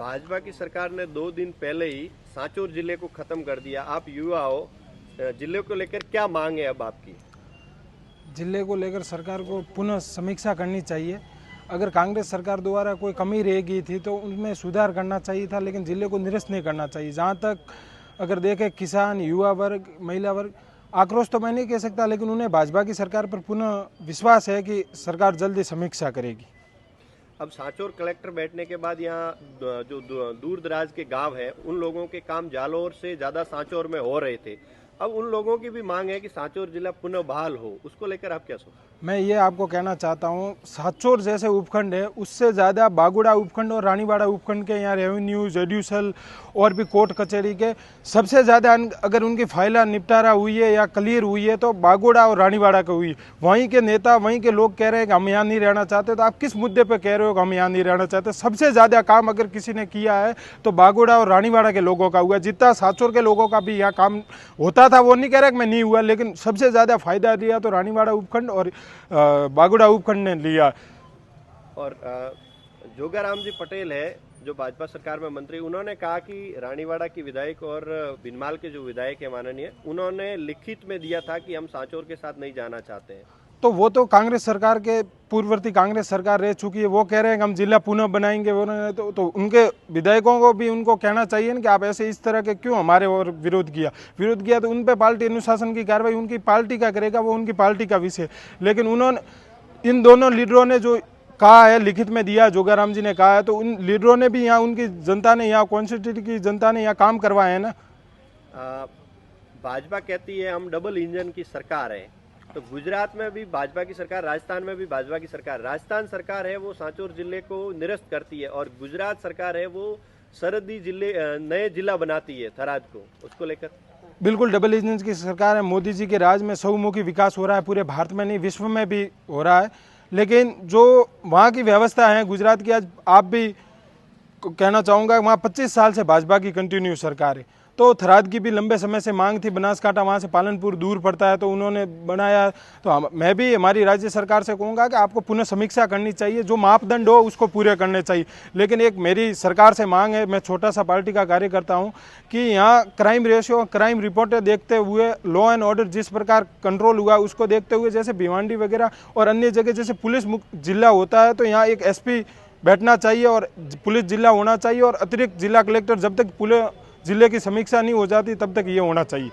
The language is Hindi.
भाजपा की सरकार ने 2 दिन पहले ही सांचौर जिले को खत्म कर दिया। आप युवा हो, जिले को लेकर क्या मांग है अब आपकी? जिले को लेकर सरकार को पुनः समीक्षा करनी चाहिए। अगर कांग्रेस सरकार द्वारा कोई कमी रह गई थी तो उनमें सुधार करना चाहिए था, लेकिन जिले को निरस्त नहीं करना चाहिए। जहाँ तक अगर देखें किसान, युवा वर्ग, महिला वर्ग, आक्रोश तो मैं नहीं कह सकता, लेकिन उन्हें भाजपा की सरकार पर पुनः विश्वास है कि सरकार जल्दी समीक्षा करेगी। अब सांचौर कलेक्टर बैठने के बाद यहाँ जो दूर दराज के गांव है, उन लोगों के काम जालौर से ज्यादा सांचौर में हो रहे थे। अब उन लोगों की भी मांग है कि सांचौर जिला पुनः बहाल हो। उसको लेकर आप क्या सोचते हैं? मैं ये आपको कहना चाहता हूँ, सांचौर जैसे उपखंड है, उससे ज़्यादा बागुड़ा उपखंड और रानीवाड़ा उपखंड के यहाँ रेवेन्यू, जुडिशल और भी कोर्ट कचहरी के सबसे ज़्यादा अगर उनकी फाइलें निपटारा हुई है या क्लियर हुई है तो बागुड़ा और रानीवाड़ा की हुई। वहीं के नेता, वहीं के लोग कह रहे हैं कि हम यहाँ नहीं रहना चाहते, तो आप किस मुद्दे पर कह रहे हो कि हम यहाँ नहीं रहना चाहते? सबसे ज़्यादा काम अगर किसी ने किया है तो बागुड़ा और रानीवाड़ा के लोगों का हुआ। जितना सांचौर के लोगों का भी यहाँ काम होता था, वो नहीं कह रहे कि मैं नहीं हुआ, लेकिन सबसे ज़्यादा फायदा लिया तो रानीवाड़ा उपखंड और बागुड़ा उपखंड ने लिया। और जोगाराम जी पटेल है जो भाजपा सरकार में मंत्री, उन्होंने कहा कि रानीवाड़ा की विधायक और बिनमाल के जो विधायक है माननीय, उन्होंने लिखित में दिया था कि हम सांचौर के साथ नहीं जाना चाहते हैं। तो वो तो कांग्रेस सरकार के पूर्ववर्ती कांग्रेस सरकार रह चुकी है, वो कह रहे हैं कि हम जिला पुनः बनाएंगे। वो तो उनके विधायकों को भी उनको कहना चाहिए ना कि आप ऐसे इस तरह के क्यों हमारे और विरोध किया तो उन पे पार्टी अनुशासन की कार्रवाई उनकी पार्टी का करेगा, वो उनकी पार्टी का विषय। लेकिन उन्होंने इन दोनों लीडरों ने जो कहा है, लिखित में दिया, जोगाराम जी ने कहा है, तो उन लीडरों ने भी यहाँ उनकी जनता ने, यहाँ कॉन्स्टिट्यूंसी की जनता ने यहाँ काम करवाए हैं ना। भाजपा कहती है हम डबल इंजन की सरकार है, तो गुजरात में भी भाजपा की सरकार, राजस्थान में भी भाजपा की सरकार। राजस्थान सरकार है वो सांचौर जिले को निरस्त करती है और गुजरात सरकार है वो सरहदी जिले नए जिला बनाती है थराद को। उसको लेकर बिल्कुल डबल इंजन की सरकार है। मोदी जी के राज में बहुमुखी विकास हो रहा है, पूरे भारत में नहीं विश्व में भी हो रहा है। लेकिन जो वहाँ की व्यवस्था है गुजरात की, आज आप भी कहना चाहूँगा वहाँ 25 साल से भाजपा की कंटिन्यू सरकार है। तो थराद की भी लंबे समय से मांग थी, बनासकांठा वहाँ से पालनपुर दूर पड़ता है, तो उन्होंने बनाया। तो मैं भी हमारी राज्य सरकार से कहूँगा कि आपको पुनः समीक्षा करनी चाहिए, जो मापदंड हो उसको पूरे करने चाहिए। लेकिन एक मेरी सरकार से मांग है, मैं छोटा सा पार्टी का कार्यकर्ता हूँ, कि यहाँ क्राइम रेशियो, क्राइम रिपोर्टें देखते हुए, लॉ एंड ऑर्डर जिस प्रकार कंट्रोल हुआ उसको देखते हुए, जैसे भिवांडी वगैरह और अन्य जगह जैसे पुलिस मुक्त जिला होता है, तो यहाँ एक SP बैठना चाहिए और पुलिस जिला होना चाहिए, और अतिरिक्त जिला कलेक्टर, जब तक पूरे जिले की समीक्षा नहीं हो जाती तब तक ये होना चाहिए।